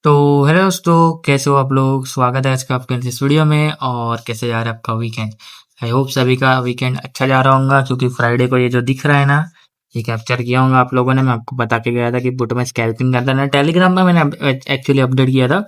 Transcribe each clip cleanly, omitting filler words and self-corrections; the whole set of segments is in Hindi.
तो हेलो दोस्तों, कैसे हो आप लोग। स्वागत है आज का आपके इस वीडियो में। और कैसे जा रहा है आपका वीकेंड। आई होप सभी का वीकेंड अच्छा जा रहा होगा, क्योंकि फ्राइडे को ये जो दिख रहा है ना, ये कैप्चर किया होगा आप लोगों ने। मैं आपको बता के गया था कि पुट में स्कैल्पिंग करता रहना। टेलीग्राम में मैंने एक्चुअली अपडेट किया था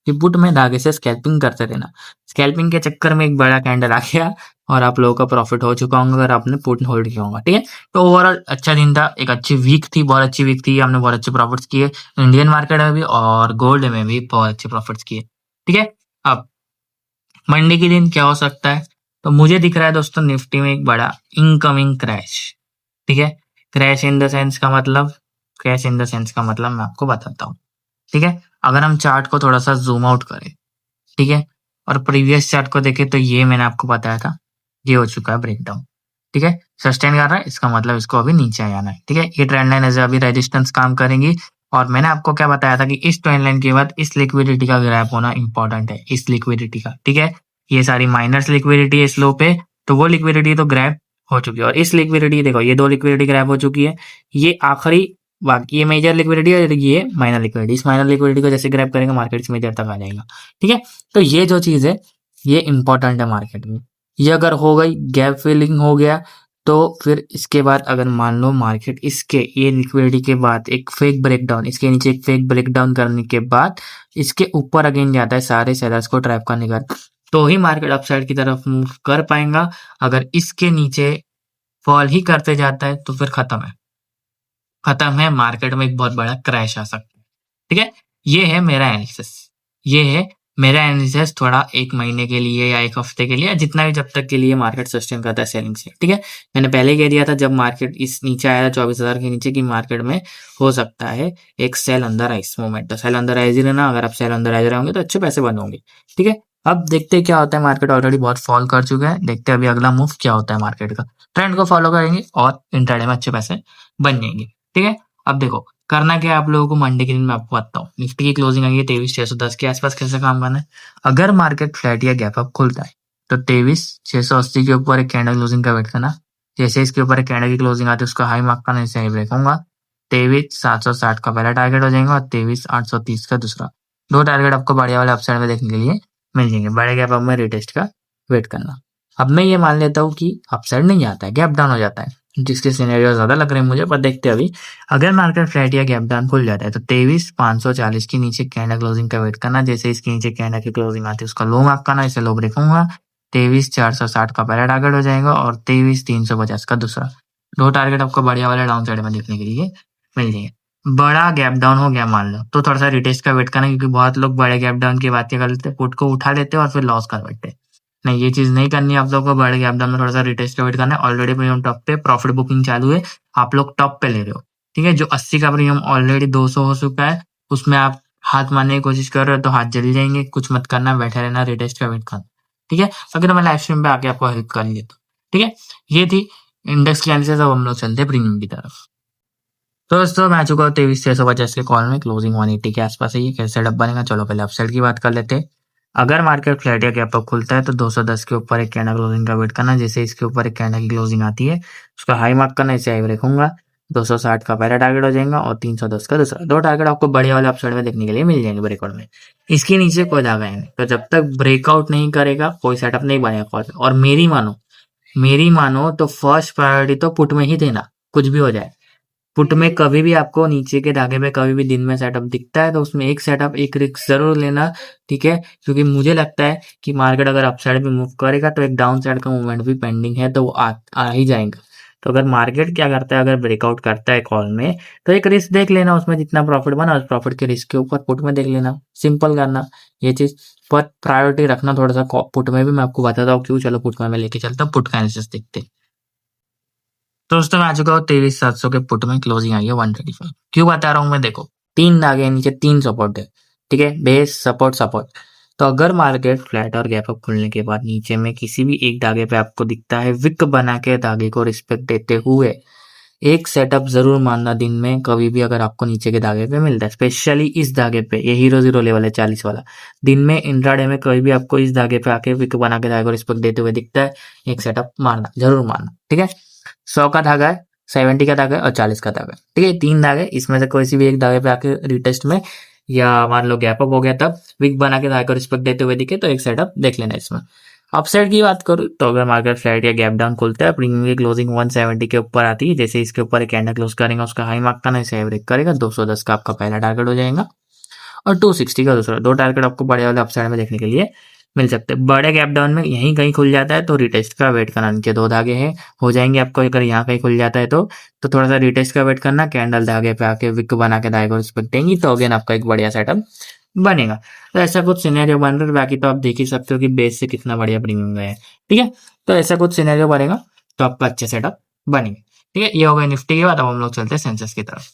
कि पुट में धागे से स्कैल्पिंग करते रहना। स्कैल्पिंग के चक्कर में एक बड़ा कैंडल आ गया और आप लोगों का प्रॉफिट हो चुका होगा अगर आपने पुट होल्ड किया होगा। ठीक है, तो ओवरऑल अच्छा दिन था, एक अच्छी वीक थी, बहुत अच्छी वीक थी। हमने बहुत अच्छे प्रॉफिट्स किए इंडियन मार्केट में भी और गोल्ड में भी बहुत अच्छे प्रॉफिट्स किए। ठीक है, अब मंडे के दिन क्या हो सकता है, तो मुझे दिख रहा है दोस्तों निफ्टी में एक बड़ा इनकमिंग क्रैश। ठीक है, क्रैश इन द सेंस का मतलब, क्रैश इन द सेंस का मतलब मैं आपको बताता हूँ। ठीक है, अगर हम चार्ट को थोड़ा सा जूम आउट करें, ठीक है, और प्रीवियस चार्ट को देखें, तो ये मैंने आपको बताया था, ये हो चुका है ब्रेकडाउन। ठीक है, सस्टेन कर रहा है, इसका मतलब इसको अभी नीचे आना है। ठीक है, ये ट्रेंड लाइन एज अभी रेजिस्टेंस काम करेंगी। और मैंने आपको क्या बताया था कि इस ट्रेंड लाइन के बाद इस लिक्विडिटी का ग्रैप होना इंपॉर्टेंट है, इस लिक्विडिटी का। ठीक है, ये सारी माइनस लिक्विडिटी है स्लो पे, तो वो लिक्विडिटी तो ग्रैप हो चुकी है। और इस लिक्विडिटी देखो, ये दो लिक्विडिटी ग्रैप हो चुकी है, ये आखिरी बाकी ये मेजर लिक्विडिटी है, ये माइनर लिक्विडिटी। इस माइनर लिक्विडिटी को जैसे ग्रैप करेंगे मार्केट से मेजर तक आ जाएगा। ठीक है, तो ये जो चीज है ये इंपॉर्टेंट है मार्केट में। ये अगर हो गई, गैप फिलिंग हो गया, तो फिर इसके बाद अगर मान लो मार्केट इसके ये लिक्विडिटी के बाद एक फेक ब्रेकडाउन, इसके नीचे एक फेक ब्रेकडाउन करने के बाद इसके ऊपर अगेन जाता है सारे सेलर्स को ट्रैप करने का, तो ही मार्केट अपसाइड की तरफ मूव कर पाएगा। अगर इसके नीचे फॉल ही करते जाता है तो फिर खत्म है, खत्म है। मार्केट में एक बहुत बड़ा क्रैश आ सकता है। ठीक है, ये है मेरा एनालिसिस, ये है मेरा एनालिसिस थोड़ा एक महीने के लिए या एक हफ्ते के लिए, जितना भी जब तक के लिए मार्केट सस्टेन करता है सेलिंग से। ठीक है, मैंने पहले कह दिया था जब मार्केट इस नीचे आया था 24,000 के नीचे, की मार्केट में हो सकता है एक सेल अंदर आइस मोमेंट। तो सेल अंदर आइज ही रहना, अगर आप सेल अंदर आइज रहे होंगे तो अच्छे पैसे बनोगे। ठीक है, अब देखते हैं क्या होता है। मार्केट ऑलरेडी बहुत फॉल कर चुका है, देखते हैं अभी अगला मूव क्या होता है मार्केट का। ट्रेंड को फॉलो करेंगे और इंट्राडे में अच्छे पैसे बन जाएंगे। ठीक है, अब देखो करना क्या है आप लोगों को। मंडे के दिन मैं आपको बताता हूँ, निफ्टी की क्लोजिंग आई है 23,610 के आसपास, कैसे काम करना है। अगर मार्केट फ्लैट या गैप अप खुलता है तो 23,680 के ऊपर एक कैंडल क्लोजिंग का वेट करना। जैसे इसके ऊपर एक कैंडल की क्लोजिंग आती है उसका हाई मार्क करना, इसे हाई ब्रेक होगा। 23,760 का पहला टारगेट हो जाएगा और 23,830 का दूसरा। दो टारगेट आपको बढ़िया वाले अपसाइड में देखने के लिए मिल जाएंगे। बड़े गैप अप में रिटेस्ट का वेट करना। अब मैं ये मान लेता हूँ कि अपसाइड नहीं आता है, गैप डाउन हो जाता है, जिसके सिनेरियो ज्यादा लग रहे हैं मुझे, पर देखते हैं अभी। अगर मार्केट फ्लैट या गैप डाउन खुल जाता है तो 23,540 के नीचे कैंडल क्लोजिंग का वेट करना। जैसे इसके नीचे कैंडल की क्लोजिंग आती है उसका लो मार्क करना, इसे लो ब्रेक होगा। 23,460 का पहला टारगेट हो जाएगा और 23,350 का दूसरा। दो टारगेट आपको बढ़िया वाले डाउन साइड में देखने के लिए मिल जाएंगे। बड़ा गैप डाउन हो गया मान लो, तो थोड़ा सा रिटेस्ट का वेट करना, क्योंकि बहुत लोग बड़े गैप डाउन की बातें कर लेते हैं, पुट को उठा लेते हैं और फिर लॉस कर बैठते हैं। नहीं, ये चीज नहीं करनी है आप लोगों को। बड़े गैप डाउन में थोड़ा सा रिटेस्ट का वेट करना है। ऑलरेडी प्रीमियम टॉप पे प्रॉफिट बुकिंग चालू है, आप लोग टॉप पे ले रहे हो। ठीक है, जो 80 का प्रीमियम ऑलरेडी 200 हो चुका है, उसमें आप हाथ मारने की कोशिश कर रहे हो तो हाथ जल जाएंगे। कुछ मत करना, बैठे रहना, रिटेस्ट का वेट करना। ठीक है, अगर मैं लाइव स्ट्रीम पे आके आपको हेल्प कर लिया तो। ठीक है, ये थी इंडेक्स की एनालिसिस। अब हम लोग चलते हैं प्रीमियम की तरफ। तो दोस्तों मैं आ चुका हूँ 23,650 के कॉल में, क्लोजिंग 180 के आसपास है। ये कैसे सेटअप बनेगा, चलो पहले अपसाइड की बात कर लेते हैं। अगर मार्केट फ्लैट या गैप अप खुलता है तो 210 के ऊपर एक कैंडल क्लोजिंग का वेट करना। जैसे इसके ऊपर एक कैंडल की क्लोजिंग आती है उसका हाई मार्क करना, इसे हाई ब्रेक होगा। 260 का पहला टारगेट हो जाएगा और 310 का दूसरा। दो टारगेट आपको बढ़िया वाले अपसाइड में देखने के लिए मिल जाएंगे ब्रेकआउट में। इसके नीचे कोई धागा है नहीं, तो जब तक ब्रेकआउट नहीं करेगा कोई सेटअप नहीं बनेगा कॉल पे। और मेरी मानो तो फर्स्ट प्रायोरिटी तो पुट में ही देना, कुछ भी हो जाए। पुट में कभी भी आपको नीचे के धागे पे कभी भी दिन में सेटअप दिखता है तो उसमें एक सेटअप, एक रिस्क जरूर लेना। ठीक है, क्योंकि मुझे लगता है कि मार्केट अगर अपसाइड पे मूव करेगा तो एक डाउन साइड का मूवमेंट भी पेंडिंग है, तो वो आ ही जाएगा। तो अगर मार्केट क्या करता है, अगर ब्रेकआउट करता है कॉल में, तो एक रिस्क देख लेना, उसमें जितना प्रॉफिट बना उस प्रॉफिट के रिस्क के ऊपर पुट में देख लेना। सिंपल करना ये चीज, पर प्रायोरिटी रखना थोड़ा सा पुट में भी। मैं आपको बताता हूँ क्यों। चलो पुट में मैं लेके चलता हूँ, पुट का एनालिसिस देखते हैं। तो दोस्तों मैं आ चुका हूँ 23,700 के पुट में, क्लोजिंग आई है 135। क्यों बता रहा हूँ मैं, देखो तीन दागे हैं नीचे, तीन सपोर्ट है। ठीक है, बेस सपोर्ट सपोर्ट। तो अगर मार्केट फ्लैट और गैप अप खुलने के बाद नीचे में किसी भी एक धागे पे आपको दिखता है विक बना के धागे को रिस्पेक्ट देते हुए, एक सेटअप जरूर मानना दिन में कभी भी अगर आपको नीचे के धागे पे मिलता है, स्पेशली इस धागे पे, ये हीरो जीरो लेवल है 40 वाला। दिन में इंट्राडे में कभी भी आपको इस धागे पे आके विक बना के धागे को रिस्पेक्ट देते हुए दिखता है, एक सेटअप मारना, जरूर मारना। ठीक है, 100 का धागा है, 70 का धागा है और 40 का धागा है। ठीक है, तीन धागे, इसमें से कोई सी भी एक धागे पे आके रिटेस्ट में या मान लो गैप अप हो गया तब विक बना के हाई को रिस्पेक्ट देते हुए दिखे तो एक सेटअप देख लेना इसमें। अपसाइड की बात करूँ तो अगर मार्केट फ्लैट या गैप डाउन खुलता है, प्रीमियम की क्लोजिंग 170 के ऊपर आती है, जैसे इसके ऊपर एक कैंडल क्लोज करेगा उसका हाई मार्क करना, इसे ब्रेक करेगा 210 का आपका पहला टारगेट हो जाएगा और 260 का दूसरा। दो टारगेट आपको बड़े वाले अपसाइड में देखने के लिए मिल सकते हैं। बड़े गैप डाउन में यहीं कहीं खुल जाता है तो रिटेस्ट का वेट करना, नीचे दो धागे हैं हो जाएंगे आपको, अगर यहाँ कहीं खुल जाता है तो थोड़ा सा रिटेस्ट का वेट करना, कैंडल धागे पे आके विक बना के धागे को रिस्पेक्ट देंगी तो अगेन आपका एक बढ़िया सेटअप बनेगा। तो ऐसा कुछ सिनेरियो बन रहा है, बाकी तो आप देख ही सकते हो कि बेस से कितना बढ़िया प्रीमियम गया है। ठीक है, तो ऐसा कुछ सिनेरियो बनेगा तो आपका अच्छे सेटअप बनेंगे। ठीक है, ये हो गया निफ्टी के बाद। अब हम लोग चलते हैं सेंसेक्स की तरफ।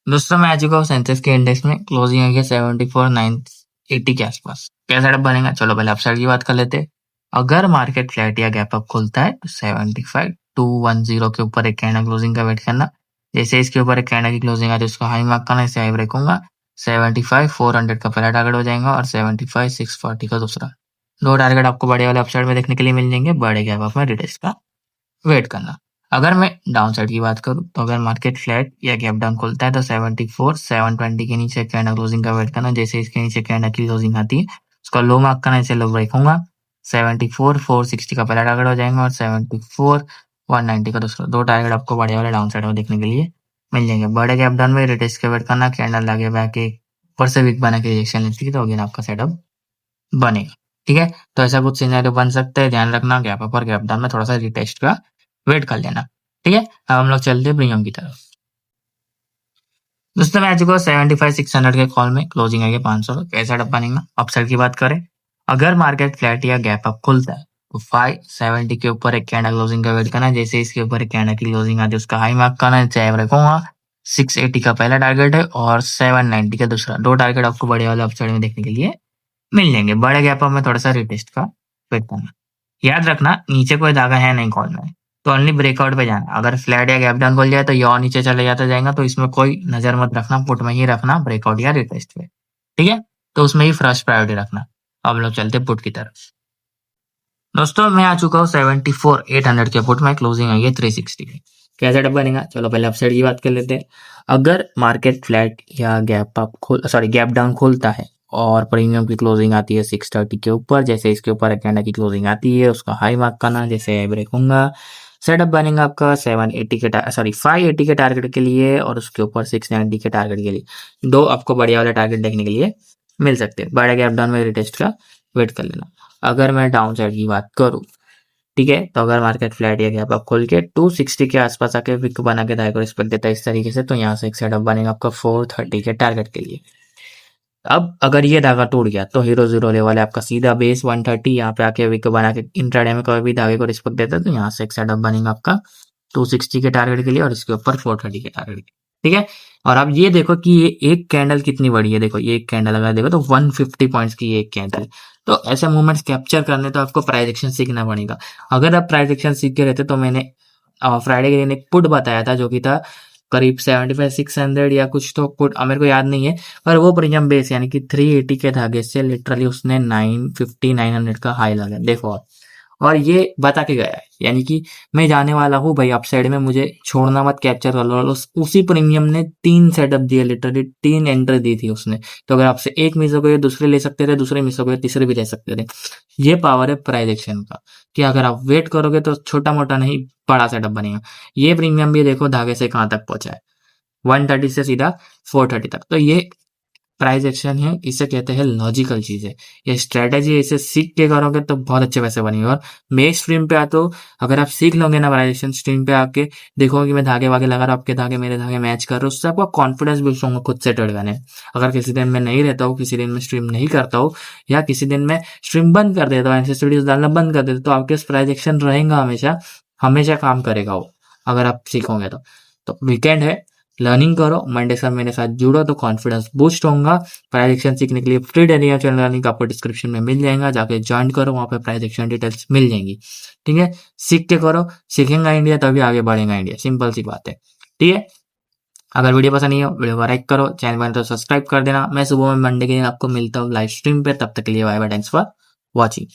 दोस्तों मैं आ चुका हूँ सेंसेक्स के इंडेक्स में, क्लोजिंग आई है 74,980 के आसपास। क्या सेटअप बनेगा, चलो पहले अपसाइड की बात कर लेते हैं। अगर मार्केट फ्लैट या गैप अप खुलता है तो 75,210 के ऊपर एक कैंडल क्लोजिंग का वेट करना, जैसे इसके ऊपर एक कैंडल की क्लोजिंग आती है उसका हाई मार्क करना, इसे हाई ब्रेक होगा 75,400 का पहला टारगेट हो जाएगा और 75,640 का दूसरा। दो टारगेट आपको बड़े वाले अपसाइड में देखने के लिए मिल जाएंगे, बड़े गैप अप में रिटेस्ट का वेट करना। अगर मैं डाउन साइड की बात करूँ तो अगर मार्केट फ्लैट या गैप डाउन खुलता है तो 74,720 के नीचे कैंडल क्लोजिंग का वेट करना, जैसे इसके नीचे कैंडल की क्लोजिंग आती है उसका लो मार्क करना, इसे लो ब्रेक होगा 74,460 का पहला टारगेट हो जाएगा और 74,190 का दूसरा। दो टारगेट आपको बड़े वाले डाउन साइड में देखने के लिए मिल जाएंगे। बड़े गैप डाउन में रिटेस्ट का वेट करना, कैंडल आगे बैके ऊपर से विक बना के रिजेक्शन लेती है तो अगेन आपका सेटअप बनेगा। ठीक है, तो ऐसा कुछ सिनेरियो बन सकता है, ध्यान रखना गैप अप और गैप डाउन में थोड़ा सा रिटेस्ट का वेट कर लेना। ठीक है, अब हम लोग चलते हैं प्रीमियम की तरफ। दोस्तों मैं आ चुका हूँ 75,600 के कॉल में, क्लोजिंग आई है 500 का। कैसा सेटअप बनेगा, अपसाइड की बात करें अगर मार्केट फ्लैट या गैप अप खुलता है तो 570 के ऊपर एक कैंडल क्लोजिंग का वेट करना, जैसे इसके ऊपर एक कैंडल की क्लोजिंग आती है उसका हाई मार्क करना, चाहे रखूंगा 680 का पहला टारगेट है और 790 का दूसरा। दो टारगेट आपको बड़े वाले अपसाइड में देखने के लिए मिल जाएंगे। बड़े गैप अप में थोड़ा सा रिटेस्ट का वेट करना। याद रखना नीचे कोई धागा है नहीं कॉल में, तो ओनली ब्रेकआउट पे जाना। अगर फ्लैट या गैप डाउन खोल जाए तो ये और नीचे चले जाता जाएगा, तो इसमें कोई नजर मत रखना, पुट में ही रखना ब्रेकआउट या रिटेस्ट पे। ठीक है, तो उसमें ही फर्स्ट प्रायोरिटी रखना। अब लोग चलते पुट की तरफ। दोस्तों मैं आ चुका हूँ 74,800 के पुट में, क्लोजिंग आई है 360 की। क्या सेटअप बनेगा, चलो पहले अपसाइड की बात कर लेते हैं। अगर मार्केट फ्लैट या गैप अप गैप डाउन खोलता है और प्रीमियम की क्लोजिंग आती है 630 के ऊपर, जैसे इसके ऊपर एक कैंडल की क्लोजिंग आती है उसका हाई मार्क करना, जैसे ब्रेक होगा सेटअप बनेगा आपका 580 के टारगेट के लिए और उसके ऊपर 690 के टारगेट के लिए। दो आपको बढ़िया वाले टारगेट देखने के लिए मिल सकते हैं। बड़े गैप डाउन में रिटेस्ट का वेट कर लेना। अगर मैं डाउन साइड की बात करूं, ठीक है, तो अगर मार्केट फ्लैट या गैप अप खोल के 260 के आसपास आके विक बना के दाएं को रिस्पेक्ट देता है इस तरीके से, तो यहाँ से एक सेटअप बनेगा आपका 430 के टारगेट के लिए। अब अगर ये धागा टूट गया तो हीरो जीरो लेवल है आपका सीधा बेस 130, यहाँ पे आके विक बना के इंट्राडे में कोई भी धागे को रिस्पेक्ट देता है तो यहाँ से एक सेटअप बनेगा आपका 260 के टारगेट के लिए और इसके ऊपर 430 के टारगेट के। ठीक है, और अब ये देखो कि ये एक कैंडल कितनी बड़ी है, देखो ये एक कैंडल अगर देखो तो 150 पॉइंट्स की ये एक कैंडल। तो ऐसे मूवमेंट्स कैप्चर करने तो आपको प्राइस एक्शन सीखना पड़ेगा। अगर आप प्राइस एक्शन सीख के रहते तो मैंने फ्राइडे के दिन एक पुट बताया था जो कि था करीब 75,600 या कुछ, तो पुट मेरे को याद नहीं है, पर वो प्रीमियम बेस यानी कि 380 के धागे से लिटरली उसने 950-900 का हाई लगा देखो, और ये बता के गया है यानी कि मैं जाने वाला हूँ भाई अपसाइड में, मुझे छोड़ना मत, कैप्चर कर लो। उसी प्रीमियम ने 3 सेटअप दिए, लिटरली 3 एंट्री दी थी उसने। तो अगर आपसे एक मिस हो गई दूसरे ले सकते थे, दूसरे मिस हो गए तीसरे भी ले सकते थे। ये पावर है प्राइस एक्शन का कि अगर आप वेट करोगे तो छोटा मोटा नहीं बड़ा सेटअप बनेगा। ये प्रीमियम भी देखो धागे से कहाँ तक पहुंचा है, 130 से सीधा 430 तक। तो ये प्राइस एक्शन है, इसे कहते हैं लॉजिकल चीज है, ये स्ट्रेटेजी, इसे सीख के करोगे तो बहुत अच्छे पैसे बनेंगे। और मेरे स्ट्रीम पे आते हो, अगर आप सीख लोगे ना प्राइस एक्शन, स्ट्रीम पे आके देखोगे कि मैं धागे वागे लगा रहा हूँ, आपके धागे मेरे धागे मैच कर रहे हो, उससे आपका कॉन्फिडेंस बिल्ड होगा खुद से ट्रेड करने। अगर किसी दिन मैं नहीं रहता हूँ, किसी दिन मैं स्ट्रीम नहीं करता हूँ या किसी दिन मैं स्ट्रीम बंद कर देता हूँ, ऐसे वीडियोस डालना बंद कर देता हूँ, तो आपके पास प्राइस एक्शन रहेगा, हमेशा हमेशा काम करेगा वो, अगर आप सीखोगे तो वीकेंड है, लर्निंग करो, मंडे से मेरे साथ जुड़ो तो कॉन्फिडेंस बूस्ट होगा। प्राइस एक्शन सीखने के लिए फ्री टेलीग्राम चैनल का लिंक आपको डिस्क्रिप्शन में मिल जाएगा, जाके ज्वाइन करो, वहां पे प्राइस एक्शन डिटेल्स मिल जाएंगी। ठीक है, सीख के करो, सीखेगा इंडिया तभी आगे बढ़ेगा इंडिया, सिंपल सी बात है। ठीक है, अगर वीडियो पसंद नहीं हो वीडियो को लाइक करो, चैनल बने तो सब्सक्राइब कर देना। मैं सुबह में मंडे के दिन आपको मिलता हूँ लाइव स्ट्रीम पे, तब तक के लिए bye bye, thanks for watching.